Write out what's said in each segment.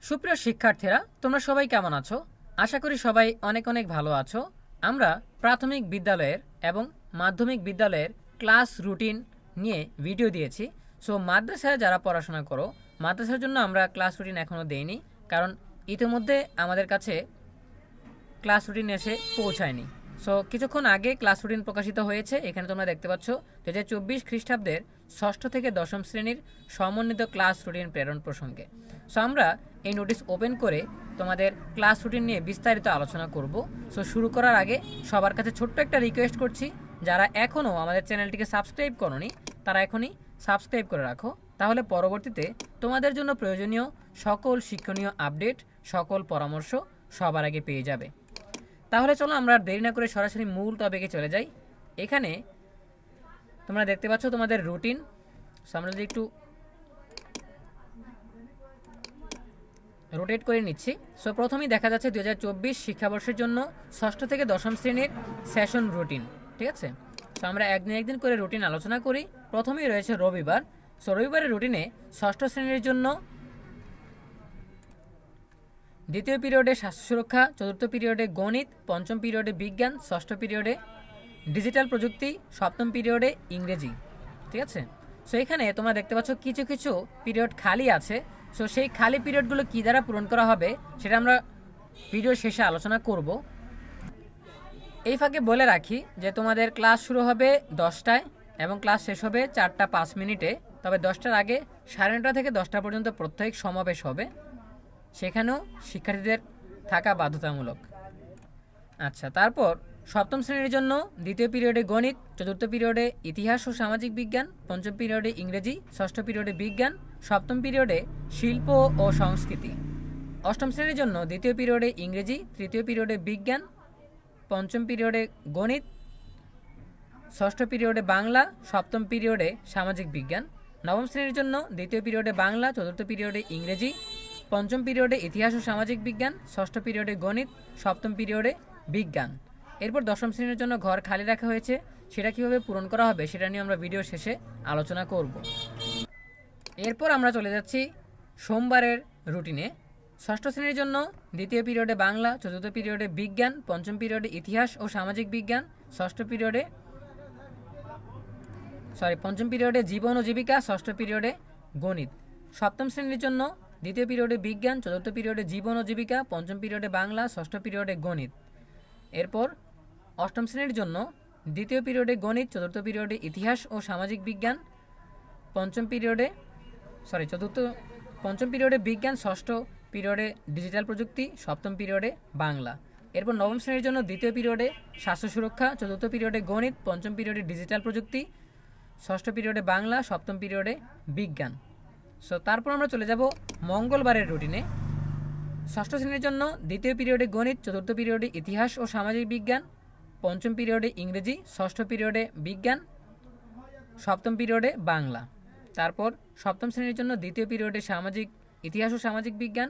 সুপ্রিয় শিক্ষার্থীরা, তোমরা সবাই কেমন আছো? আশা করি সবাই অনেক অনেক ভালো আছো। আমরা প্রাথমিক বিদ্যালয়ের এবং মাধ্যমিক বিদ্যালয়ের ক্লাস রুটিন নিয়ে ভিডিও দিয়েছি। সো মাদ্রাসায় যারা পড়াশোনা করো, মাদ্রাসার জন্য আমরা ক্লাস রুটিন এখনও দেইনি, কারণ ইতিমধ্যে আমাদের কাছে ক্লাস রুটিন এসে পৌঁছায়নি। সো কিছুক্ষণ আগে ক্লাস রুটিন প্রকাশিত হয়েছে। এখানে তোমরা দেখতে পাচ্ছ 2024 খ্রিস্টাব্দের 6ষ্ঠ থেকে 10ম শ্রেণীর সমন্বিত ক্লাস রুটিন প্রেরণ প্রসঙ্গে। সো আমরা এই নোটিশ ওপেন করে তোমাদের ক্লাস রুটিন নিয়ে বিস্তারিত আলোচনা করব। সো শুরু করার আগে সবার কাছে ছোট্ট একটা রিকোয়েস্ট করছি, যারা এখনও আমাদের চ্যানেলটিকে সাবস্ক্রাইব করোনি তারা এখনই সাবস্ক্রাইব করে রাখো, তাহলে পরবর্তীতে তোমাদের জন্য প্রয়োজনীয় সকল শিক্ষণীয় আপডেট, সকল পরামর্শ সবার আগে পেয়ে যাবে। তাহলে চলো আমরা দেরি না করে সরাসরি মূল টপিকে চলে যাই। এখানে তোমরা দেখতে পাচ্ছ তোমাদের রুটিন। সো আমরা যদি একটু রোটেট করে নিচ্ছি। সো প্রথমেই দেখা যাচ্ছে 2024 শিক্ষাবর্ষের জন্য 6ষ্ঠ থেকে 10ম শ্রেণীর সেশন রুটিন। ঠিক আছে, সো আমরা একদিন করে রুটিন আলোচনা করি। প্রথমেই রয়েছে রবিবার। সো রবিবারের রুটিনে 6ষ্ঠ শ্রেণীর জন্য দ্বিতীয় পিরিয়ডে স্বাস্থ্য সুরক্ষা, চতুর্থ পিরিয়ডে গণিত, পঞ্চম পিরিয়ডে বিজ্ঞান, ষষ্ঠ পিরিয়ডে ডিজিটাল প্রযুক্তি, সপ্তম পিরিয়ডে ইংরেজি। ঠিক আছে, সো এখানে তোমরা দেখতে পাচ্ছ কিছু কিছু পিরিয়ড খালি আছে। সো সেই খালি পিরিয়ডগুলো কী দ্বারা পূরণ করা হবে সেটা আমরা ভিডিওর শেষে আলোচনা করব। এই ফাঁকে বলে রাখি যে তোমাদের ক্লাস শুরু হবে 10টায় এবং ক্লাস শেষ হবে 4টা 5 মিনিটে। তবে 10টার আগে 9:30 থেকে 10টা পর্যন্ত প্রত্যেক সমাবেশ হবে, সেখানেও শিক্ষার্থীদের থাকা বাধ্যতামূলক। আচ্ছা, তারপর সপ্তম শ্রেণীর জন্য দ্বিতীয় পিরিয়ডে গণিত, চতুর্থ পিরিয়ডে ইতিহাস ও সামাজিক বিজ্ঞান, পঞ্চম পিরিয়ডে ইংরেজি, ষষ্ঠ পিরিয়ডে বিজ্ঞান, সপ্তম পিরিয়ডে শিল্প ও সংস্কৃতি। অষ্টম শ্রেণীর জন্য দ্বিতীয় পিরিয়ডে ইংরেজি, তৃতীয় পিরিয়ডে বিজ্ঞান, পঞ্চম পিরিয়ডে গণিত, ষষ্ঠ পিরিয়ডে বাংলা, সপ্তম পিরিয়ডে সামাজিক বিজ্ঞান। নবম শ্রেণীর জন্য দ্বিতীয় পিরিয়ডে বাংলা, চতুর্থ পিরিয়ডে ইংরেজি, পঞ্চম পিরিয়ডে ইতিহাস ও সামাজিক বিজ্ঞান, ষষ্ঠ পিরিয়ডে গণিত, সপ্তম পিরিয়ডে বিজ্ঞান। এরপর দশম শ্রেণীর জন্য ঘর খালি রাখা হয়েছে, সেটা কীভাবে পূরণ করা হবে সেটা নিয়ে আমরা ভিডিও শেষে আলোচনা করব। এরপর আমরা চলে যাচ্ছি সোমবারের রুটিনে। ষষ্ঠ শ্রেণীর জন্য দ্বিতীয় পিরিয়ডে বাংলা, চতুর্থ পিরিয়ডে বিজ্ঞান, পঞ্চম পিরিয়ডে ইতিহাস ও সামাজিক বিজ্ঞান, পঞ্চম পিরিয়ডে জীবন ও জীবিকা, ষষ্ঠ পিরিয়ডে গণিত। সপ্তম শ্রেণীর জন্য দ্বিতীয় পিরিয়ডে বিজ্ঞান, চতুর্থ পিরিয়ডে জীবন ও জীবিকা, পঞ্চম পিরিয়ডে বাংলা, ষষ্ঠ পিরিয়ডে গণিত। এরপর অষ্টম শ্রেণীর জন্য দ্বিতীয় পিরিয়ডে গণিত, চতুর্থ পিরিয়ডে ইতিহাস ও সামাজিক বিজ্ঞান, পঞ্চম পিরিয়ডে বিজ্ঞান, ষষ্ঠ পিরিয়ডে ডিজিটাল প্রযুক্তি, সপ্তম পিরিয়ডে বাংলা। এরপর নবম শ্রেণীর জন্য দ্বিতীয় পিরিয়ডে স্বাস্থ্য সুরক্ষা, চতুর্থ পিরিয়ডে গণিত, পঞ্চম পিরিয়ডে ডিজিটাল প্রযুক্তি, ষষ্ঠ পিরিয়ডে বাংলা, সপ্তম পিরিয়ডে বিজ্ঞান। সো তারপর আমরা চলে যাব মঙ্গলবারের রুটিনে। ষষ্ঠ শ্রেণীর জন্য দ্বিতীয় পিরিয়ডে গণিত, চতুর্থ পিরিয়ডে ইতিহাস ও সামাজিক বিজ্ঞান, পঞ্চম পিরিয়ডে ইংরেজি, ষষ্ঠ পিরিয়ডে বিজ্ঞান, সপ্তম পিরিয়ডে বাংলা। তারপর সপ্তম শ্রেণীর জন্য দ্বিতীয় পিরিয়ডে ইতিহাস ও সামাজিক বিজ্ঞান,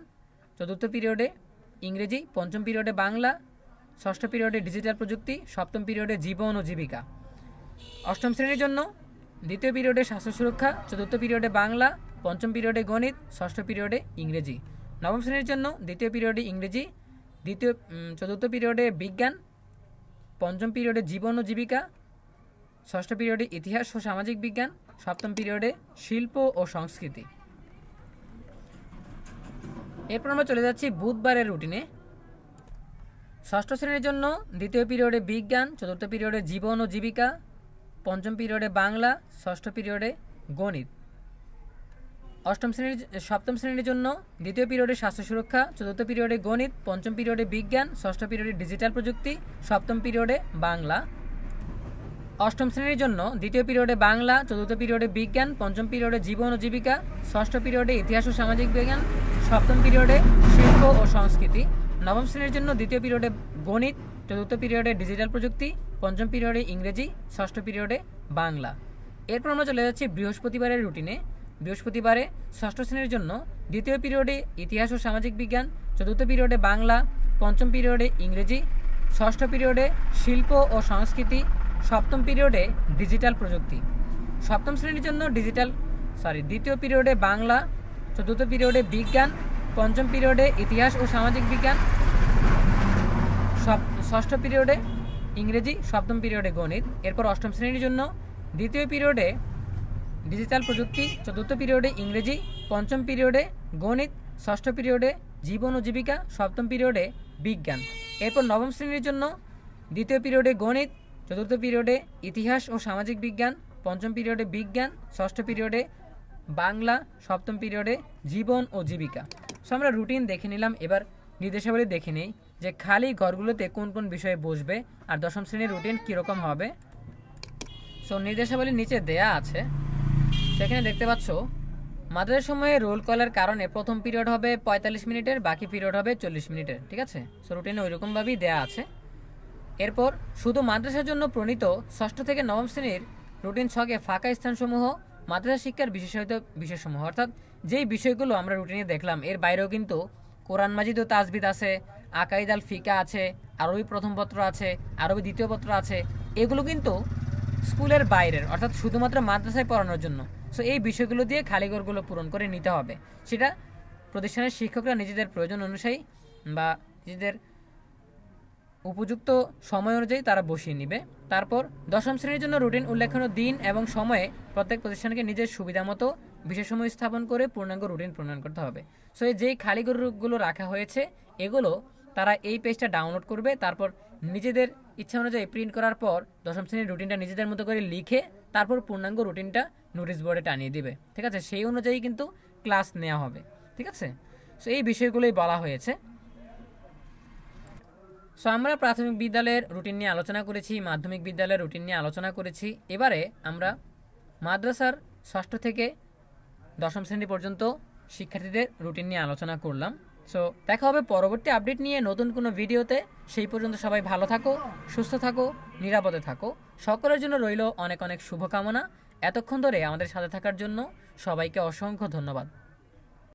চতুর্থ পিরিয়ডে ইংরেজি, পঞ্চম পিরিয়ডে বাংলা, ষষ্ঠ পিরিয়ডে ডিজিটাল প্রযুক্তি, সপ্তম পিরিয়ডে জীবন ও জীবিকা। অষ্টম শ্রেণীর জন্য দ্বিতীয় পিরিয়ডে স্বাস্থ্য সুরক্ষা, চতুর্থ পিরিয়ডে বাংলা, পঞ্চম পিরিয়ডে গণিত, ষষ্ঠ পিরিয়ডে ইংরেজি। নবম শ্রেণীর জন্য দ্বিতীয় পিরিয়ডে ইংরেজি, চতুর্থ পিরিয়ডে বিজ্ঞান, পঞ্চম পিরিয়ডে জীবন ও জীবিকা, ষষ্ঠ পিরিয়ডে ইতিহাস ও সামাজিক বিজ্ঞান, সপ্তম পিরিয়ডে শিল্প ও সংস্কৃতি। এরপর আমরা চলে যাচ্ছি বুধবারের রুটিনে। ষষ্ঠ শ্রেণীর জন্য দ্বিতীয় পিরিয়ডে বিজ্ঞান, চতুর্থ পিরিয়ডে জীবন ও জীবিকা, পঞ্চম পিরিয়ডে বাংলা, ষষ্ঠ পিরিয়ডে গণিত। সপ্তম শ্রেণীর জন্য দ্বিতীয় পিরিয়ডে স্বাস্থ্য সুরক্ষা, চতুর্থ পিরিয়ডে গণিত, পঞ্চম পিরিয়ডে বিজ্ঞান, ষষ্ঠ পিরিয়ডে ডিজিটাল প্রযুক্তি, সপ্তম পিরিয়ডে বাংলা। অষ্টম শ্রেণীর জন্য দ্বিতীয় পিরিয়ডে বাংলা, চতুর্থ পিরিয়ডে বিজ্ঞান, পঞ্চম পিরিয়ডে জীবন ও জীবিকা, ষষ্ঠ পিরিয়ডে ইতিহাস ও সামাজিক বিজ্ঞান, সপ্তম পিরিয়ডে শিল্প ও সংস্কৃতি। নবম শ্রেণীর জন্য দ্বিতীয় পিরিয়ডে গণিত, চতুর্থ পিরিয়ডে ডিজিটাল প্রযুক্তি, পঞ্চম পিরিয়ডে ইংরেজি, ষষ্ঠ পিরিয়ডে বাংলা। এরপর আমরা চলে যাচ্ছি বৃহস্পতিবারের রুটিনে। বৃহস্পতিবারে ষষ্ঠ শ্রেণীর জন্য দ্বিতীয় পিরিয়ডে ইতিহাস ও সামাজিক বিজ্ঞান, চতুর্থ পিরিয়ডে বাংলা, পঞ্চম পিরিয়ডে ইংরেজি, ষষ্ঠ পিরিয়ডে শিল্প ও সংস্কৃতি, সপ্তম পিরিয়ডে ডিজিটাল প্রযুক্তি। সপ্তম শ্রেণীর জন্য দ্বিতীয় পিরিয়ডে বাংলা, চতুর্থ পিরিয়ডে বিজ্ঞান, পঞ্চম পিরিয়ডে ইতিহাস ও সামাজিক বিজ্ঞান, ষষ্ঠ পিরিয়ডে ইংরেজি, সপ্তম পিরিয়ডে গণিত। এরপর অষ্টম শ্রেণীর জন্য দ্বিতীয় পিরিয়ডে ডিজিটাল প্রযুক্তি, চতুর্থ পিরিয়ডে ইংরেজি, পঞ্চম পিরিয়ডে গণিত, ষষ্ঠ পিরিয়ডে জীবন ও জীবিকা, সপ্তম পিরিয়ডে বিজ্ঞান। এরপর নবম শ্রেণীর জন্য দ্বিতীয় পিরিয়ডে গণিত, চতুর্থ পিরিয়ডে ইতিহাস ও সামাজিক বিজ্ঞান, পঞ্চম পিরিয়ডে বিজ্ঞান, ষষ্ঠ পিরিয়ডে বাংলা, সপ্তম পিরিয়ডে জীবন ও জীবিকা। সো আমরা রুটিন দেখে নিলাম। এবার নির্দেশাবলী দেখে নেই যে খালি ঘরগুলোতে কোন কোন বিষয়ে বসবে আর দশম শ্রেণীর রুটিন কীরকম হবে। সো নির্দেশাবলী নিচে দেয়া আছে, সেখানে দেখতে পাচ্ছ মাদ্রাসার সময়ে রোল কলের কারণে প্রথম পিরিয়ড হবে 45 মিনিটের, বাকি পিরিয়ড হবে 40 মিনিটের। ঠিক আছে, সো রুটিনে ওইরকমভাবেই দেয়া আছে। এরপর শুধু মাদ্রাসার জন্য প্রণীত ষষ্ঠ থেকে নবম শ্রেণীর রুটিন ছকে ফাঁকা স্থানসমূহ মাদ্রাসা শিক্ষার বিশেষায়িত বিষয়সমূহ, অর্থাৎ যেই বিষয়গুলো আমরা রুটিনে দেখলাম এর বাইরেও কিন্তু কোরআন মাজিদ ও তাজবিদ আছে, আকাইদ আল ফিকা আছে, আরবি প্রথম পত্র আছে, আরবি দ্বিতীয় পত্র আছে। এগুলো কিন্তু স্কুলের বাইরের, অর্থাৎ শুধুমাত্র মাদ্রাসায় পড়ানোর জন্য। সো এই বিষয়গুলো দিয়ে খালিঘরগুলো পূরণ করে নিতে হবে। সেটা প্রতিষ্ঠানের শিক্ষকরা নিজেদের প্রয়োজন অনুযায়ী বা নিজেদের উপযুক্ত সময় অনুযায়ী তারা বসিয়ে নেবে। তারপর দশম শ্রেণীর জন্য রুটিন উল্লেখনীয় দিন এবং সময়ে প্রত্যেক প্রতিষ্ঠানকে নিজের সুবিধা মতো বিষয়সমূহ স্থাপন করে পূর্ণাঙ্গ রুটিন প্রণয়ন করতে হবে। সো এই যেই খালিঘরগুলো রাখা হয়েছে এগুলো তারা এই পেজটা ডাউনলোড করবে, তারপর নিজেদের ইচ্ছা অনুযায়ী প্রিন্ট করার পর দশম শ্রেণীর রুটিনটা নিজেদের মতো করে লিখে তারপর পূর্ণাঙ্গ রুটিনটা নোটিশ বোর্ডে টানিয়ে দিবে। ঠিক আছে, সেই অনুযায়ী কিন্তু ক্লাস নেওয়া হবে। ঠিক আছে, সো এই বিষয়গুলোই বলা হয়েছে। সো আমরা প্রাথমিক বিদ্যালয়ের রুটিন নিয়ে আলোচনা করেছি, মাধ্যমিক বিদ্যালয়ের রুটিন নিয়ে আলোচনা করেছি। এবারে আমরা মাদ্রাসার ষষ্ঠ থেকে দশম শ্রেণী পর্যন্ত শিক্ষার্থীদের রুটিন নিয়ে আলোচনা করলাম। সো দেখা হবে পরবর্তী আপডেট নিয়ে নতুন কোনো ভিডিওতে। সেই পর্যন্ত সবাই ভালো থাকো, সুস্থ থাকো, নিরাপদে থাকো। সকলের জন্য রইল অনেক অনেক শুভকামনা। এতক্ষণ ধরে আমাদের সাথে থাকার জন্য সবাইকে অসংখ্য ধন্যবাদ।